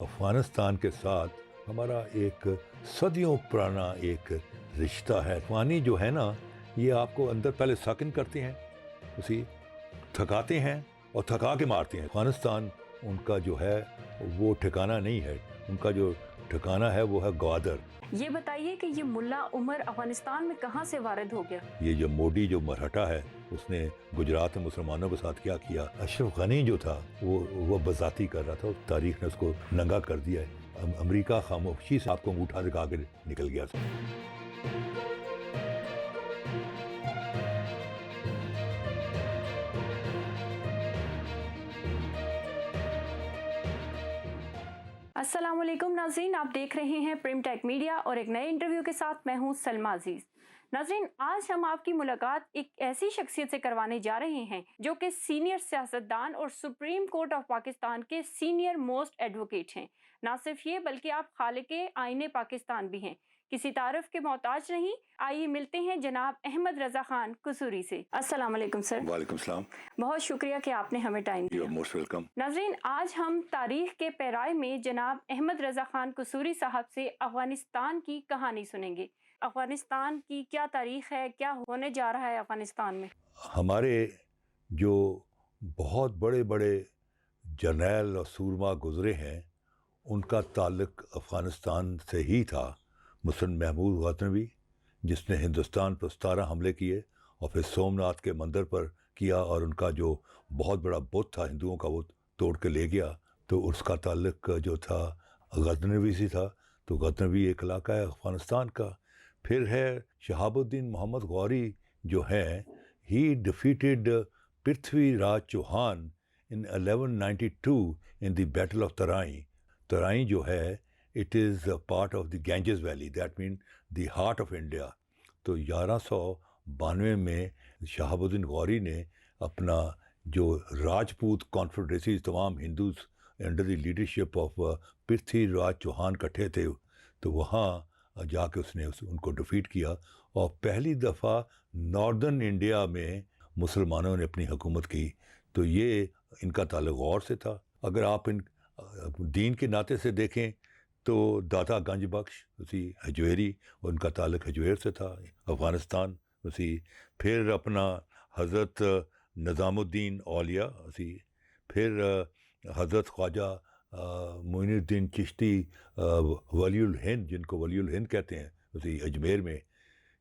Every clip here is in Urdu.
افغانستان کے ساتھ ہمارا ایک صدیوں پرانا ایک رشتہ ہے. افغانی جو ہے نا یہ آپ کو اندر پہلے ساکن کرتے ہیں, اسی تھکاتے ہیں اور تھکا کے مارتے ہیں. افغانستان ان کا جو ہے وہ ٹھکانہ نہیں ہے, ان کا جو ٹھکانہ ہے وہ ہے گوادر. یہ بتائیے کہ یہ ملا عمر افغانستان میں کہاں سے وارد ہو گیا؟ یہ جو موڈی جو مرہٹا ہے اس نے گجرات میں مسلمانوں کے ساتھ کیا کیا. اشرف غنی جو تھا وہ بذاتی کر رہا تھا, تاریخ نے اس کو ننگا کر دیا ہے. امریکہ خاموشی سے آپ کو انگوٹھا دکھا کے نکل گیا. السلام علیکم ناظرین, آپ دیکھ رہے ہیں پریم ٹیک میڈیا اور ایک نئے انٹرویو کے ساتھ میں ہوں سلمہ عزیز. ناظرین, آج ہم آپ کی ملاقات ایک ایسی شخصیت سے کروانے جا رہے ہیں جو کہ سینئر سیاستدان اور سپریم کورٹ آف پاکستان کے سینئر موسٹ ایڈوکیٹ ہیں. نہ صرف یہ بلکہ آپ خالق آئین پاکستان بھی ہیں. کسی تعارف کے محتاج نہیں, آئیے ملتے ہیں جناب احمد رضا خان قصوری سے. السلام علیکم سر. وعلیکم السلام. بہت شکریہ کہ آپ نے ہمیں ٹائم دیا. Most welcome. ناظرین, آج ہم تاریخ کے پیرائے میں جناب احمد رضا خان قصوری صاحب سے افغانستان کی کہانی سنیں گے. افغانستان کی کیا تاریخ ہے, کیا ہونے جا رہا ہے افغانستان میں؟ ہمارے جو بہت بڑے بڑے جرنیل اور سورما گزرے ہیں ان کا تعلق افغانستان سے ہی تھا. مسلم محمود غزنوی جس نے ہندوستان پر 17 حملے کیے اور پھر سومناتھ کے مندر پر کیا, اور ان کا جو بہت بڑا بت تھا ہندوؤں کا وہ توڑ کے لے گیا, تو اس کا تعلق جو تھا غزنوی سے تھا. تو غزنوی ایک علاقہ ہے افغانستان کا. پھر ہے شہاب الدین محمد غوری جو ہیں, he defeated Prithvi Raj Chauhan in 1192 in the Battle of Tarain. Tarain جو ہے it is a part of the Ganges Valley, that means the heart of India. تو 1192 میں شہاب الدین غوری نے اپنا جو راجپوت کانفیڈریسی تمام Hindus under the leadership of Prithvi Raj Chauhan کٹھے تھے, تو وہاں جا کے اس نے ان کو ڈیفیٹ کیا, اور پہلی دفعہ ناردرن انڈیا میں مسلمانوں نے اپنی حکومت کی. تو یہ ان کا تعلق غور سے تھا. اگر آپ ان دین کے ناطے سے دیکھیں تو داتا گنج بخش اسی ہجویری, ان کا تعلق ہجویر سے تھا افغانستان اسی. پھر اپنا حضرت نظام الدین اولیاء اسی. پھر حضرت خواجہ معین الدین چشتی ولی الہند, جن کو ولی الہند کہتے ہیں اسی اجمیر میں.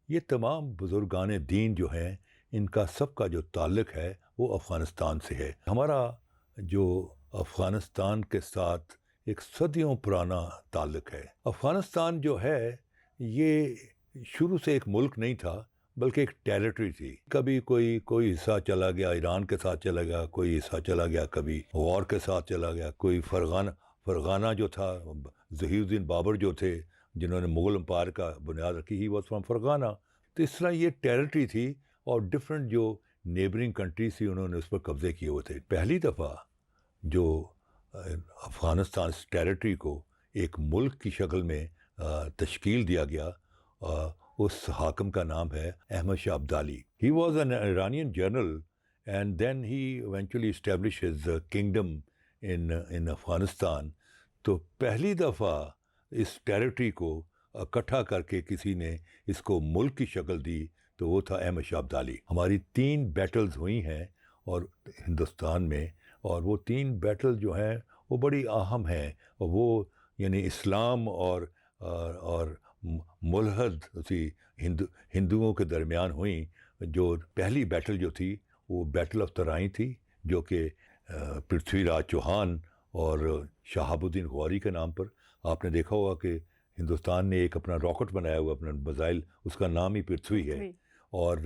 یہ تمام بزرگان دین جو ہیں ان کا سب کا جو تعلق ہے وہ افغانستان سے ہے. ہمارا جو افغانستان کے ساتھ ایک صدیوں پرانا تعلق ہے. افغانستان جو ہے یہ شروع سے ایک ملک نہیں تھا بلکہ ایک ٹیریٹری تھی. کبھی کوئی حصہ چلا گیا ایران کے ساتھ چلا گیا, کوئی حصہ چلا گیا کبھی غور کے ساتھ چلا گیا, کوئی فرغانہ جو تھا ظہیر الدین بابر جو تھے جنہوں نے مغل امپائر کا بنیاد رکھی, ہی واز فرام فرغانہ. تو اس طرح یہ ٹیریٹری تھی اور ڈفرینٹ جو نیبرنگ کنٹریز تھی انہوں نے اس پر قبضے کیے ہوئے تھے. پہلی دفعہ جو افغانستان اس ٹیریٹری کو ایک ملک کی شکل میں تشکیل دیا گیا, اس حاکم کا نام ہے Ahmad Shah Abdali. He was an Iranian general and then he eventually establish his kingdom in Afghanistan. تو پہلی دفعہ اس ٹیریٹری کو اکٹھا کر کے کسی نے اس کو ملک کی شکل دی تو وہ تھا احمد شاہ ابدالی. ہماری 3 بیٹلز ہوئی ہیں اور ہندوستان میں, اور وہ 3 بیٹل جو ہیں وہ بڑی اہم ہیں, اور وہ یعنی اسلام اور ملحد اسی ہندوؤں کے درمیان ہوئیں. جو پہلی بیٹل جو تھی وہ بیٹل آف ترائیں تھی, جو کہ پرتھوی راج چوہان اور شہاب الدین غوری کے نام پر. آپ نے دیکھا ہوگا کہ ہندوستان نے ایک اپنا راکٹ بنایا ہوا, اپنا میزائل, اس کا نام ہی پرتھوی ہے, اور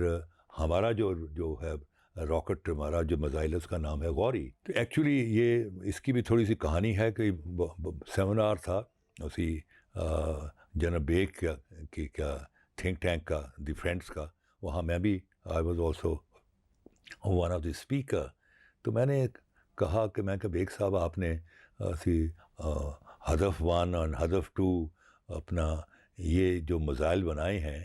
ہمارا جو ہے راکٹ, ہمارا جو میزائل ہے اس کا نام ہے غوری. تو ایکچولی یہ اس کی بھی تھوڑی سی کہانی ہے کہ سیمینار تھا اسی جناب بیگ کا تھنک ٹینک کا, دی فرینڈس کا, وہاں میں بھی I was also one of the speaker. تو میں نے کہا کہ بیگ صاحب آپ نے ہدف 1 اور ہدف 2 اپنا یہ جو میزائل بنائے ہیں,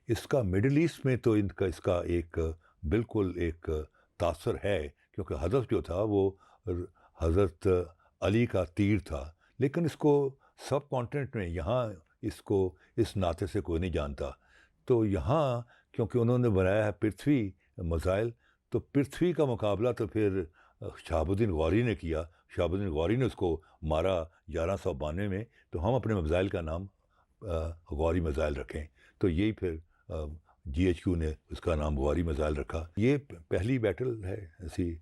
اس کا مڈل ایسٹ میں تو اس کا ایک بالکل ایک تاثر ہے, کیونکہ ہدف جو تھا وہ حضرت علی کا تیر تھا، لیکن اس کو سب کانٹیننٹ میں یہاں اس کو اس ناطے سے کوئی نہیں جانتا. تو یہاں کیونکہ انہوں نے بنایا ہے پرتھوی میزائل، تو پرتھوی کا مقابلہ تو پھر شہاب الدین غوری نے کیا. شہاب الدین غوری نے اس کو مارا 1192 میں، تو ہم اپنے میزائل کا نام غوری میزائل رکھیں. تو یہی پھر جی ایچ کیو نے اس کا نام غوری میزائل رکھا. یہ پہلی بیٹل ہے ایسی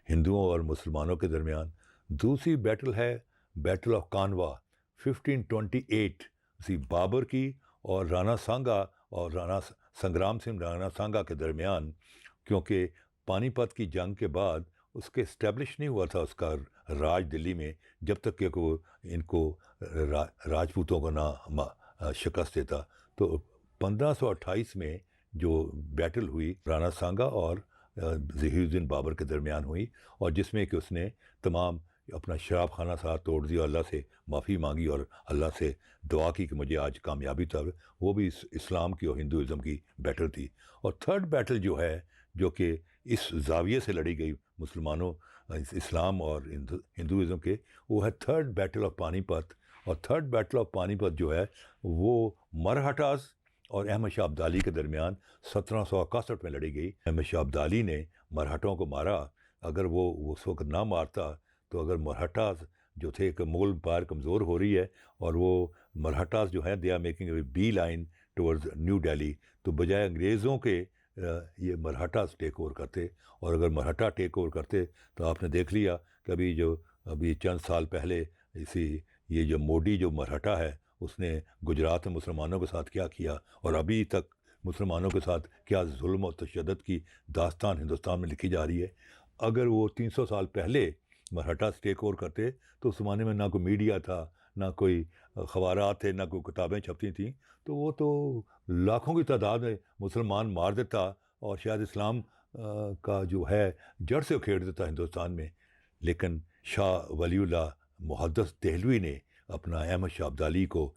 ہندوؤں اور مسلمانوں کے درمیان. دوسری بیٹل ہے بیٹل آف کانوا 1528 اسی بابر کی اور رانا سانگا اور رانا سنگرام سنگھ رانا سانگا کے درمیان. کیونکہ پانی پت کی جنگ کے بعد اس کے اسٹیبلش نہیں ہوا تھا اس کا راج دلی میں، جب تک کہ وہ ان کو راجپوتوں کو نہ شکست دیتا. تو 1528 میں جو بیٹل ہوئی رانا سانگا اور ظہیر الدین بابر کے درمیان ہوئی، اور جس میں کہ اس نے تمام اپنا شراب خانہ ساتھ توڑ دیا، اللہ سے معافی مانگی اور اللہ سے دعا کی کہ مجھے آج کامیابی تھا. وہ بھی اسلام کی اور ہندوازم کی بیٹل تھی. اور تھرڈ بیٹل جو ہے، جو کہ اس زاویے سے لڑی گئی مسلمانوں اسلام اور ہندوازم کے، وہ ہے تھرڈ بیٹل آف پانی پت. اور تھرڈ بیٹل آف پانی پت جو ہے وہ مرہٹاز اور احمد شاہ ابدالی کے درمیان 1761 میں لڑی گئی. احمد شاہ ابدالی نے مرہٹوں کو مارا. اگر وہ اس وقت نہ مارتا تو اگر مرہٹاز جو تھے کہ مغل امپائر کمزور ہو رہی ہے، اور وہ مرہٹاز جو ہیں they are making a beeline towards New Delhi, تو بجائے انگریزوں کے یہ مرہٹاز ٹیک اوور کرتے. اور اگر مرہٹا ٹیک اوور کرتے تو آپ نے دیکھ لیا کہ ابھی چند سال پہلے یہ جو موڈی جو مرہٹا ہے، اس نے گجرات میں مسلمانوں کے ساتھ کیا کیا، اور ابھی تک مسلمانوں کے ساتھ کیا ظلم و تشدد کی داستان ہندوستان میں لکھی جا رہی ہے. اگر وہ 300 سال پہلے مرہٹاز ٹیک اوور کرتے تو اس زمانے میں نہ کوئی میڈیا تھا، نہ کوئی اخبارات تھے، نہ کوئی کتابیں چھپتی تھیں، تو وہ تو لاکھوں کی تعداد میں مسلمان مار دیتا اور شاید اسلام کا جو ہے جڑ سے اکھیڑ دیتا ہندوستان میں. لیکن شاہ ولی اللہ محدث دہلوی نے اپنا احمد شاہ ابدالی کو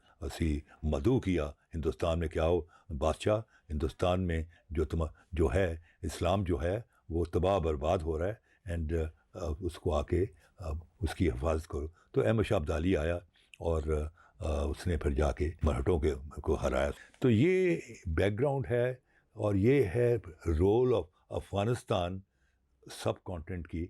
مدعو کیا ہندوستان میں کہ آؤ بادشاہ، ہندوستان میں جو ہے اسلام جو ہے وہ تباہ برباد ہو رہا ہے، اینڈ اس کو آ کے اس کی حفاظت کرو. تو احمد شاہ ابدالی آیا اور اس نے پھر جا کے مرہٹوں کو ہرایا. تو یہ بیک گراؤنڈ ہے، اور یہ ہے role of Afghanistan subcontinent کی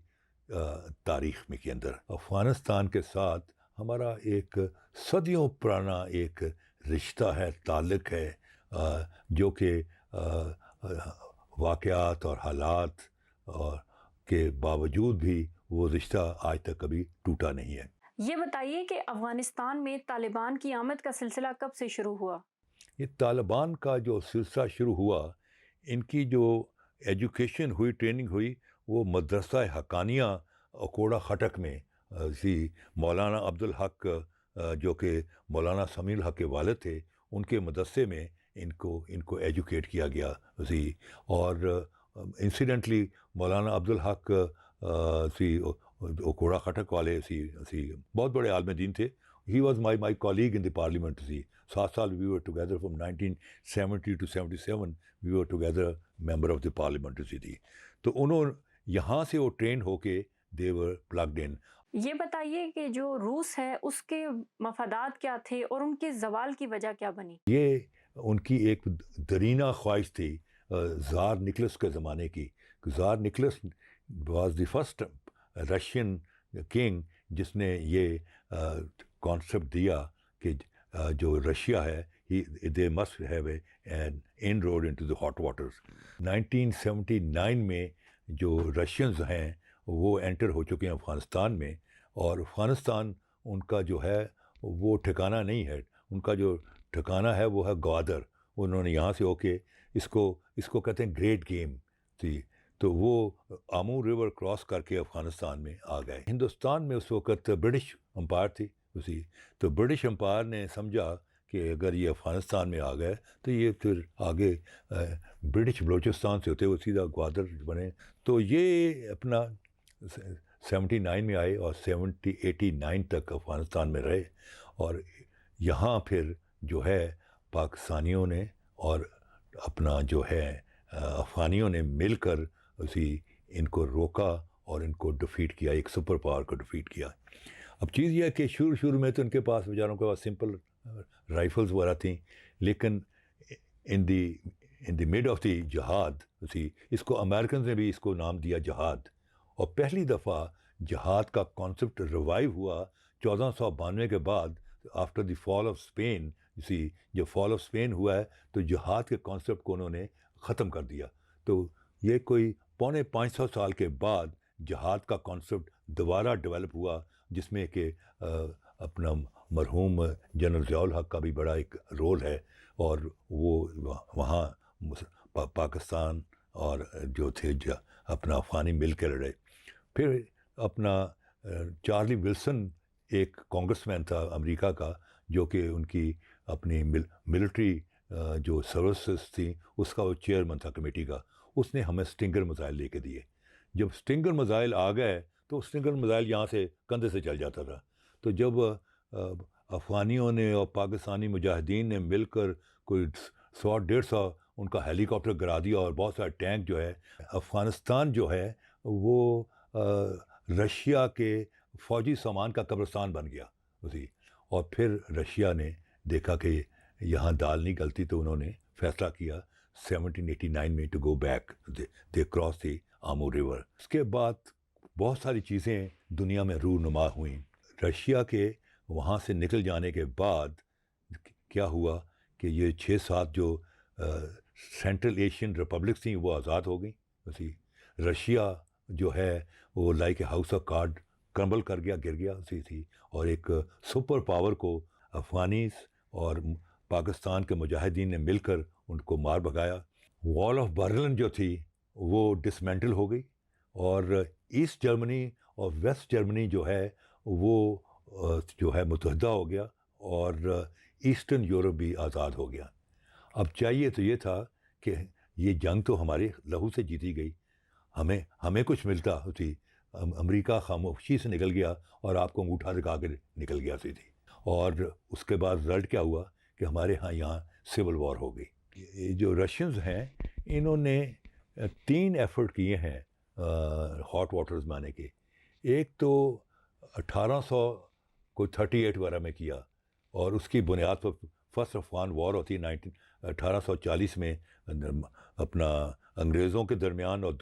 تاریخ میں کے اندر. افغانستان کے ساتھ ہمارا ایک صدیوں پرانا ایک رشتہ ہے، تعلق ہے، جو کہ واقعات اور حالات کے باوجود بھی وہ رشتہ آج تک کبھی ٹوٹا نہیں ہے. یہ بتائیے کہ افغانستان میں طالبان کی آمد کا سلسلہ کب سے شروع ہوا؟ یہ طالبان کا جو سلسلہ شروع ہوا، ان کی جو ایجوکیشن ہوئی، ٹریننگ ہوئی، وہ مدرسہ حقانیہ اکوڑا خٹک میں مولانا عبدالحق جو کہ مولانا سمیع الحق کے والد تھے، ان کے مدرسے میں ان کو ایجوکیٹ کیا گیا. اور انسیڈنٹلی مولانا عبدالحق اکوڑا خٹک والے بہت بڑے عالم دین تھے. He was my colleague in the parliament. 7 سال we were together from 1970 to 77 we were together member of the parliament. تو انہوں یہاں سے وہ ٹرین ہو کے دے ور پلگڈ ان. یہ بتائیے کہ جو روس ہے اس کے مفادات کیا تھے اور ان کے زوال کی وجہ کیا بنی؟ یہ ان کی ایک درینہ خواہش تھی زار نکلس کے زمانے کی. Tsar Nicholas was the first Russian king جس نے یہ کانسیپٹ دیا کہ جو رشیا ہے they must have an inroad into the hot waters. 1979 میں جو رشینز ہیں وہ انٹر ہو چکے ہیں افغانستان میں، اور افغانستان ان کا جو ہے وہ ٹھکانہ نہیں ہے. ان کا جو ٹھکانہ ہے وہ ہے گوادر. انہوں نے یہاں سے ہو کے اس کو کہتے ہیں گریٹ گیم. تو وہ آمو ریور کراس کر کے افغانستان میں آ گئے. ہندوستان میں اس وقت برٹش امپائر تھی تو برٹش امپائر نے سمجھا کہ اگر یہ افغانستان میں آ گئے تو یہ پھر آگے برٹش بلوچستان سے ہوتے ہوئے سیدھا گوادر بنے. تو یہ اپنا 79 میں آئے اور 89 تک افغانستان میں رہے. اور یہاں پھر جو ہے پاکستانیوں نے اور اپنا جو ہے افغانیوں نے مل کر ان کو روکا اور ان کو ڈیفیٹ کیا, ایک سپر پاور کو ڈیفیٹ کیا. اب چیز یہ ہے کہ شروع میں تو ان کے پاس بیچاروں کے پاس سمپل رائفلز وغیرہ تھیں, لیکن ان دی مڈ آف دی جہاد, اس کو امریکنز نے بھی اس کو نام دیا جہاد. اور پہلی دفعہ جہاد کا کانسیپٹ ریوائیو ہوا 1492 کے بعد, after the fall of Spain. جب فال آف اسپین ہوا ہے تو جہاد کے کانسیپٹ کو انہوں نے ختم کر دیا. تو یہ کوئی 450 سال کے بعد جہاد کا کانسیپٹ دوبارہ ڈیولپ ہوا, جس میں کہ اپنا مرحوم جنرل ضیاء الحق کا بھی بڑا ایک رول ہے, اور وہ وہاں پاکستان اور جو تھے اپنا افغانی مل کے لڑے. پھر اپنا چارلی ولسن ایک کانگریس مین تھا امریکہ کا, جو کہ ان کی اپنی ملٹری جو سروسز تھیں اس کا وہ چیئرمین تھا کمیٹی کا. اس نے ہمیں اسٹنگر میزائل لے کے دیے. جب اسٹنگر میزائل آ گئے تو اسٹنگر میزائل یہاں سے کندھے سے چل جاتا تھا. تو جب افغانیوں نے اور پاکستانی مجاہدین نے مل کر کوئی 100-150 ان کا ہیلی کاپٹر گرا دیا, اور بہت سارے ٹینک جو ہے, افغانستان جو ہے وہ رشیا کے فوجی سامان کا قبرستان بن گیا. اور پھر رشیا نے دیکھا کہ یہاں دال نہیں گلتی, تو انہوں نے فیصلہ کیا 1789 میں to go back. They cross the Amu river. اس کے بعد بہت ساری چیزیں دنیا میں رونما ہوئیں. رشیا کے وہاں سے نکل جانے کے بعد کیا ہوا کہ یہ 6-7 جو سینٹرل ایشین ریپبلکس تھیں وہ آزاد ہو گئیں. رشیا جو ہے وہ like a house of card crumble کر گیا, گر گیا تھی, اور ایک سپر پاور کو افغانیز اور پاکستان کے مجاہدین نے مل کر ان کو مار بھگایا. وال آف برلن جو تھی وہ ڈسمینٹل ہو گئی, اور ایسٹ جرمنی اور ویسٹ جرمنی جو ہے وہ جو ہے متحدہ ہو گیا, اور ایسٹرن یورپ بھی آزاد ہو گیا. اب چاہیے تو یہ تھا کہ یہ جنگ تو ہمارے لہو سے جیتی گئی, ہمیں کچھ ملتا ہوتی. امریکہ خاموشی سے نکل گیا اور آپ کو انگوٹھا دکھا کے نکل گیا تھی. اور اس کے بعد رزلٹ کیا ہوا کہ ہمارے یہاں سول وار ہو گئی. یہ جو رشینز ہیں انہوں نے 3 ایفرٹ کیے ہیں ہاٹ واٹرز میں آنے کے. ایک تو 1838 وغیرہ میں کیا, اور اس کی بنیاد پر فرسٹ افغان وار ہوتی ہے 1840 میں, اپنا انگریزوں کے درمیان اور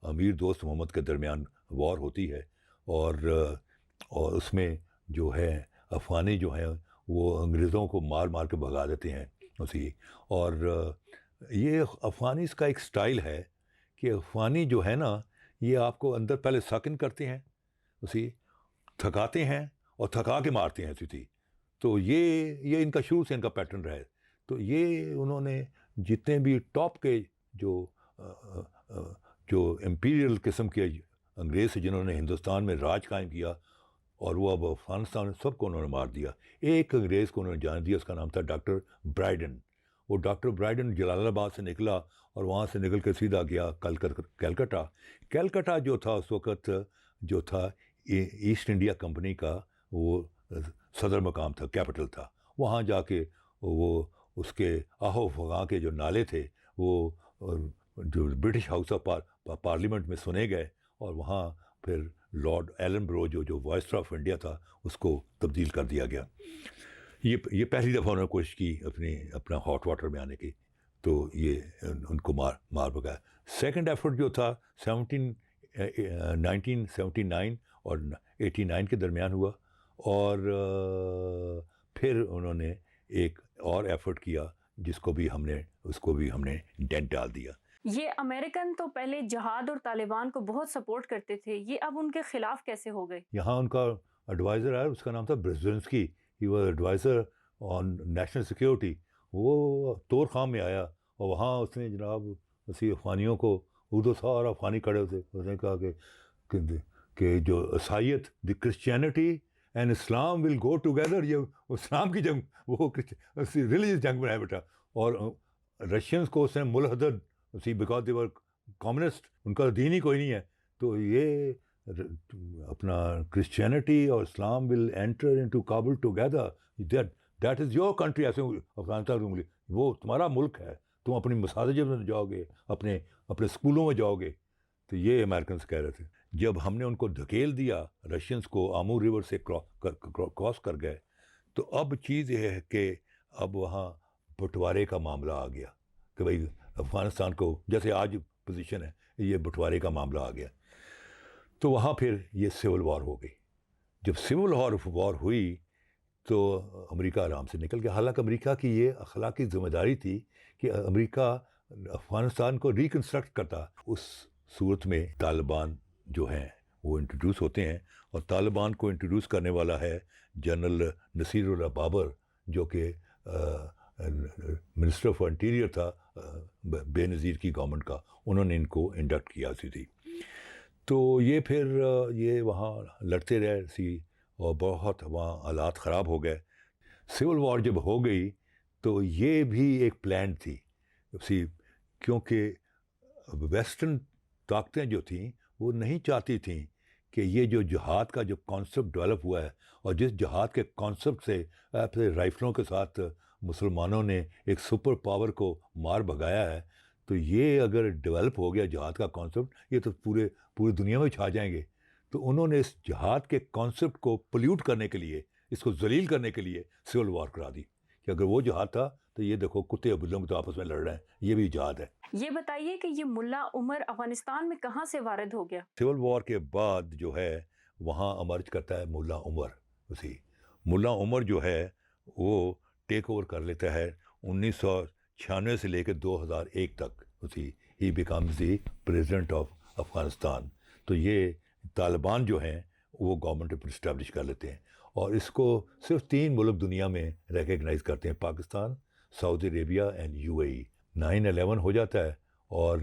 امیر دوست محمد کے درمیان وار ہوتی ہے. اور اس میں جو ہے افغانی جو ہیں وہ انگریزوں کو مار مار کے بھگا دیتے ہیں. اور یہ افغانیز کا ایک سٹائل ہے کہ افغانی جو ہے نا یہ آپ کو اندر پہلے ساکن کرتے ہیں, تھکاتے ہیں اور تھکا کے مارتے ہیں. تو یہ ان کا شروع سے ان کا پیٹرن رہا ہے. تو یہ انہوں نے جتنے بھی ٹاپ کے جو امپیریل قسم کے انگریز سے جنہوں نے ہندوستان میں راج قائم کیا, اور وہ اب افغانستان میں سب کو انہوں نے مار دیا. ایک انگریز کو انہوں نے جان دیا, اس کا نام تھا ڈاکٹر برائڈن. وہ ڈاکٹر برائڈن جلال آباد سے نکلا اور وہاں سے نکل کے سیدھا گیا کلکتہ. کلکتہ جو تھا اس وقت جو تھا ایسٹ انڈیا کمپنی کا وہ صدر مقام تھا, کیپٹل تھا. وہاں جا کے وہ اس کے آہو فغاں کے جو نعرے تھے وہ جو برٹش ہاؤس آف پارلیمنٹ میں سنے گئے, اور وہاں پھر لارڈ ایلن برو جو وائسرا آف انڈیا تھا اس کو تبدیل کر دیا گیا. یہ پہلی دفعہ انہوں نے کوشش کی اپنا ہاٹ واٹر میں آنے کی, تو یہ ان کو مار بگایا. سیکنڈ ایفرٹ جو تھا 1979 اور 89 کے درمیان ہوا, اور پھر انہوں نے ایک اور ایفرٹ کیا جس کو بھی ہم نے ڈینٹ ڈال دیا. یہ امریکن تو پہلے جہاد اور طالبان کو بہت سپورٹ کرتے تھے, یہ اب ان کے خلاف کیسے ہو گئے؟ یہاں ان کا ایڈوائزر ہے, اس کا نام تھا Brzezinski. He was advisor on national security. وہ طور خام میں آیا اور وہاں اس نے جناب افغانیوں کو, اردو سارا افغانی کھڑے ہوتے, اس نے کہا کہ جو عیسائیت the Christianity and Islam will go together. یہ اسلام کی جنگ, وہ ریلیجیس جنگ میں ہے بیٹا. اور رشینس کو اس نے ملحدد بیکاز دے ور کمیونسٹ, ان کا دین ہی کوئی نہیں ہے. تو یہ اپنا کرسچینٹی اور Islam will enter into Kabul together, that is your country. ایسے افغانستان وہ تمہارا ملک ہے, تم اپنی مساجد میں جاؤ گے, اپنے اسکولوں میں جاؤ گے. تو یہ امریکنس کہہ رہے تھے. جب ہم نے ان کو دھکیل دیا رشینز کو آمو ریور سے کراس کر گئے، تو اب چیز یہ ہے کہ اب وہاں بٹوارے کا معاملہ آ گیا کہ بھائی افغانستان کو جیسے آج پوزیشن ہے یہ بٹوارے کا معاملہ آ گیا. تو وہاں پھر یہ سول وار ہو گئی. جب سول وار ہوئی تو امریکہ آرام سے نکل گیا. حالانکہ امریکہ کی یہ اخلاقی ذمہ داری تھی کہ امریکہ افغانستان کو ریکنسٹرکٹ کرتا. اس صورت میں طالبان جو ہیں وہ انٹروڈیوس ہوتے ہیں، اور طالبان کو انٹروڈیوس کرنے والا ہے جنرل نصیر اللہ بابر، جو کہ منسٹر آف انٹیریئر تھا بے نظیر کی گورنمنٹ کا. انہوں نے ان کو انڈکٹ کیا تھی. تو یہ پھر یہ وہاں لڑتے رہے سی، اور بہت وہاں حالات خراب ہو گئے. سول وار جب ہو گئی تو یہ بھی ایک پلان تھی سی، کیونکہ ویسٹرن طاقتیں جو تھیں وہ نہیں چاہتی تھیں کہ یہ جو جہاد کا جو کانسیپٹ ڈیولپ ہوا ہے، اور جس جہاد کے کانسیپٹ سے رائفلوں کے ساتھ مسلمانوں نے ایک سپر پاور کو مار بھگایا ہے، تو یہ اگر ڈیولپ ہو گیا جہاد کا کانسیپٹ، یہ تو پوری دنیا میں چھا جائیں گے. تو انہوں نے اس جہاد کے کانسیپٹ کو پلیوٹ کرنے کے لیے، اس کو ذلیل کرنے کے لیے سول وار کرا دی، کہ اگر وہ جہاد تھا تو یہ دیکھو کتے اور بلوں تو آپس میں لڑ رہے ہیں، یہ بھی جہاد ہے. یہ بتائیے کہ یہ ملا عمر افغانستان میں کہاں سے وارد ہو گیا؟ سول وار کے بعد جو ہے وہاں امرج کرتا ہے ملا عمر. ملا عمر جو ہے وہ ٹیک اوور کر لیتا ہے 1996 سے لے کے 2001 تک. He becomes the president of Afghanistan. تو یہ طالبان جو ہیں وہ گورنمنٹ پر اسٹیبلش کر لیتے ہیں، اور اس کو صرف 3 ملک دنیا میں ریکگنائز کرتے ہیں: پاکستان، سعودی عربیہ اینڈ UAE. 9/11 ہو جاتا ہے، اور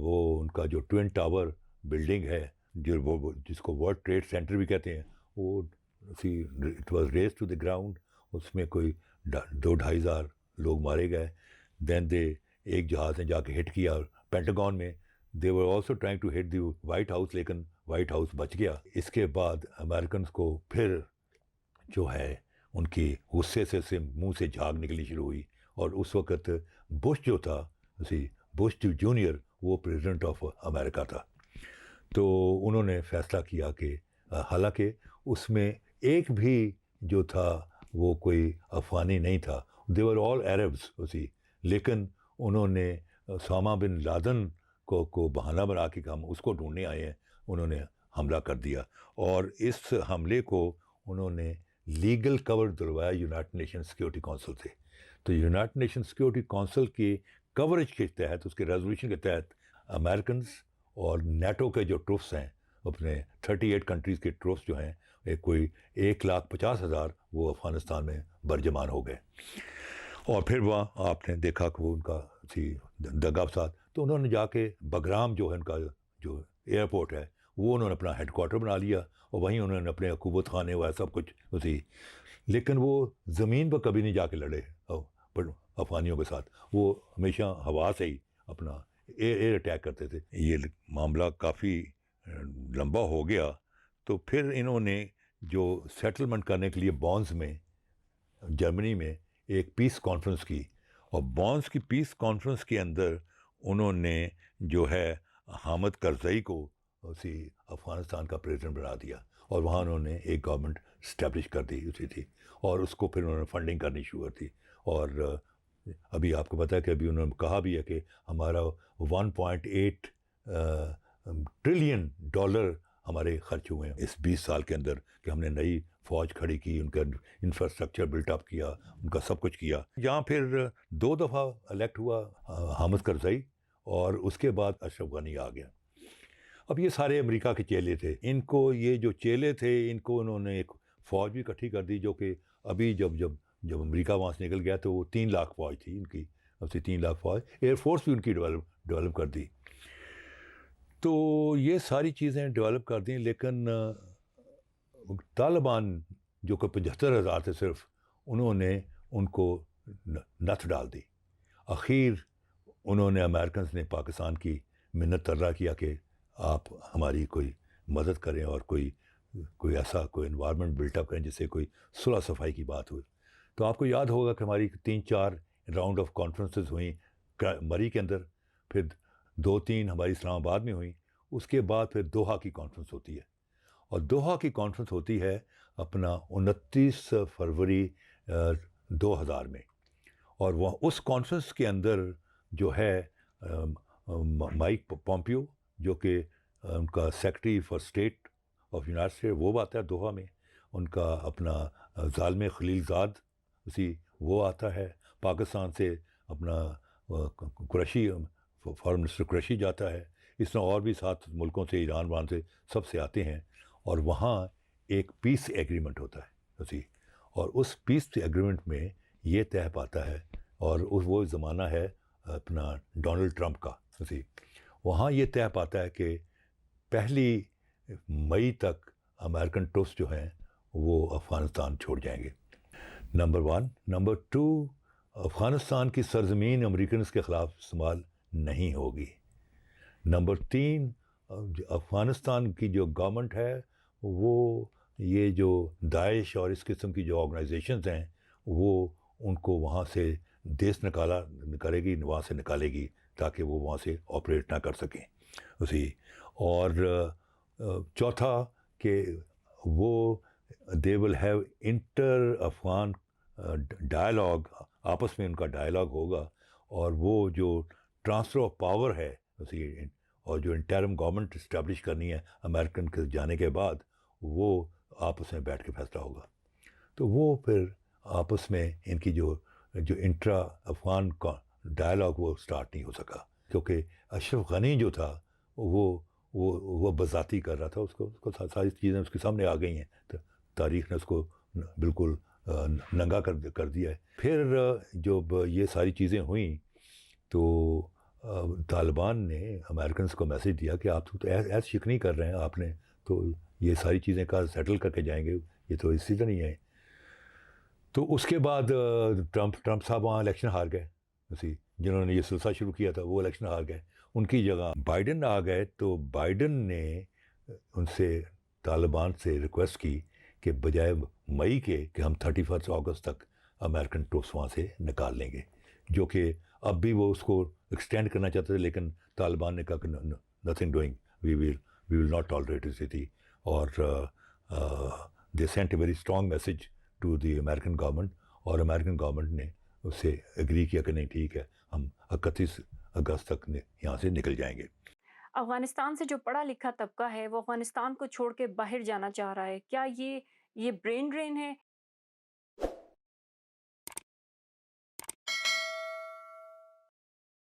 وہ ان کا جو ٹوین ٹاور بلڈنگ ہے جس کو ورلڈ ٹریڈ سینٹر بھی کہتے ہیں، وہ it was raze to the ground. اس میں کوئی 2-2.5 ہزار لوگ مارے گئے. دین دے ایک جہاز نے جا کے ہٹ کیا پینٹاگون میں. They were also trying to hit the White House, لیکن وائٹ ہاؤس بچ گیا. اس کے بعد امریکنس کو پھر جو ہے ان کی غصے سے منہ سے جھاگ نکلنی شروع ہوئی. اور اس وقت بش جو تھا، بش جونیئر، وہ پریزیڈنٹ آف امریکہ تھا. تو انہوں نے فیصلہ کیا کہ حالانکہ اس میں ایک بھی جو تھا وہ کوئی افغانی نہیں تھا، دے ور آل عربس. لیکن انہوں نے اسامہ بن لادن کو بہانہ بنا کے کہ ہم اس کو ڈھونڈنے آئے ہیں، انہوں نے حملہ کر دیا. اور اس حملے کو انہوں نے legal cover دلوایا United nation security council سے. تو یونائٹڈ نیشن سیکورٹی کونسل کی کوریج کے تحت، اس کے ریزولوشن کے تحت، امریکنز اور نیٹو کے جو ٹروپس ہیں، اپنے 38 کنٹریز کے ٹروپس جو ہیں، کوئی 1,50,000 وہ افغانستان میں برجمان ہو گئے. اور پھر وہاں آپ نے دیکھا کہ وہ ان کا دگا فساد. تو انہوں نے جا کے بگرام جو ہے ان کا جو ایئرپورٹ ہے، وہ انہوں نے اپنا ہیڈ کوارٹر بنا لیا، اور وہیں انہوں نے اپنے حکومت خانے وہ سب کچھ لیکن وہ زمین پر کبھی نہیں جا کے لڑے افغانیوں کے ساتھ. وہ ہمیشہ ہوا سے ہی اپنا ایئر اٹیک کرتے تھے. یہ معاملہ کافی لمبا ہو گیا. تو پھر انہوں نے جو سیٹلمنٹ کرنے کے لیے بونز میں جرمنی میں ایک پیس کانفرنس کی، اور بونز کی پیس کانفرنس کے اندر انہوں نے جو ہے حامد کرزئی کو افغانستان کا پریزیڈنٹ بنا دیا، اور وہاں انہوں نے ایک گورنمنٹ اسٹیبلش کر دی تھی، اور اس کو پھر انہوں نے فنڈنگ کرنی شروع کر دی. اور ابھی آپ کو پتہ ہے کہ ابھی انہوں نے کہا بھی ہے کہ ہمارا 1.8 ٹریلین ڈالر ہمارے خرچ ہوئے ہیں اس 20 سال کے اندر، کہ ہم نے نئی فوج کھڑی کی، ان کا انفراسٹرکچر بلٹ اپ کیا، ان کا سب کچھ کیا. یہاں پھر 2 دفعہ الیکٹ ہوا حامد کرزئی، اور اس کے بعد اشرف غنی آ گیا. اب یہ سارے امریکہ کے چیلے تھے. ان کو یہ جو چیلے تھے ان کو انہوں نے ایک فوج بھی اکٹھی کر دی، جو کہ ابھی جب امریکہ وہاں سے نکل گیا تو وہ 3 لاکھ فوج تھی ان کی. اب سے 3 لاکھ فوج، ایئر فورس بھی ان کی ڈیولپ کر دی. تو یہ ساری چیزیں ڈیولپ کر دیں. لیکن طالبان جو کہ 75,000 تھے صرف، انہوں نے ان کو نتھ ڈال دی. اخیر انہوں نے امریکنز نے پاکستان کی منت طرح کیا کہ آپ ہماری کوئی مدد کریں، اور کوئی ایسا کوئی انوائرمنٹ بلٹ اپ کریں جس سے کوئی صلح صفائی کی بات ہوئی. تو آپ کو یاد ہوگا کہ ہماری 3-4 راؤنڈ آف کانفرنسز ہوئیں مری کے اندر، پھر 2-3 ہماری اسلام آباد میں ہوئیں. اس کے بعد پھر دوحہ کی کانفرنس ہوتی ہے، اور دوحہ کی کانفرنس ہوتی ہے اپنا 29 فروری 2000 میں، اور وہ اس کانفرنس کے اندر جو ہے مائک پومپیو جو کہ ان کا secretary for state of United state, وہ آتا ہے دوحہ میں، ان کا اپنا ظالم خلیل زاد اسی وہ آتا ہے، پاکستان سے اپنا قریشی فارن منسٹر قریشی جاتا ہے، اس طرح اور بھی 7 ملکوں سے، ایران وان سے سب سے آتے ہیں، اور وہاں ایک پیس ایگریمنٹ ہوتا ہے اسی، اور اس پیس ایگریمنٹ میں یہ طے پاتا ہے، اور وہ زمانہ ہے اپنا ڈونلڈ ٹرمپ کا اسی، وہاں یہ طے پاتا ہے کہ 1 مئی تک امریکن ٹروپس جو ہیں وہ افغانستان چھوڑ جائیں گے، نمبر 1۔ نمبر 2، افغانستان کی سرزمین امریکنز کے خلاف استعمال نہیں ہوگی۔ نمبر 3، افغانستان کی جو گورنمنٹ ہے وہ یہ جو داعش اور اس قسم کی جو آرگنائزیشنز ہیں وہ ان کو وہاں سے دیس کرے گی، وہاں سے نکالے گی تاکہ وہ وہاں سے آپریٹ نہ کر سکیں اسی، اور چوتھا کہ وہ they will have inter Afghan dialogue, آپس میں ان کا ڈائلاگ ہوگا، اور وہ جو ٹرانسفر آف پاور ہے اسی، اور جو انٹرم گورنمنٹ اسٹیبلش کرنی ہے امریکن کے جانے کے بعد، وہ آپس میں بیٹھ کے فیصلہ ہوگا، تو وہ پھر آپس میں ان کی جو انٹرا افغان ڈائلاگ وہ سٹارٹ نہیں ہو سکا، کیونکہ اشرف غنی جو تھا وہ بذاتی کر رہا تھا، اس کو ساری چیزیں اس کے سامنے آ گئی ہیں، تاریخ نے اس کو بالکل ننگا کر دیا ہے۔ پھر جب یہ ساری چیزیں ہوئیں تو طالبان نے امریکنز کو میسج دیا کہ آپ تو ایس شکنی کر رہے ہیں، آپ نے تو یہ ساری چیزیں کا سیٹل کر کے جائیں گے، یہ تو اسی طرح نہیں ہے۔ تو اس کے بعد ٹرمپ صاحب وہاں الیکشن ہار گئے اسی، جنہوں نے یہ سلسلہ شروع کیا تھا وہ الیکشن ہار گئے، ان کی جگہ بائیڈن آ گئے، تو بائیڈن نے ان سے طالبان سے ریکویسٹ کی کہ بجائے مئی کے کہ ہم 31 اگست تک امریکن ٹروپس وہاں سے نکال لیں گے، جو کہ اب بھی وہ اس کو ایکسٹینڈ کرنا چاہتے تھے، لیکن طالبان نے کہا کہ nothing doing, we will not tolerate it, اور they sent a very strong message to the American government, اور امریکن گورنمنٹ نے اس سے اگری کیا کہ نہیں ٹھیک ہے، ہم 31 اگست تک یہاں سے نکل جائیں گے۔ افغانستان سے جو پڑھا لکھا طبقہ ہے وہ افغانستان کو چھوڑ کے باہر جانا چاہ رہا ہے، کیا یہ برین ڈرین ہے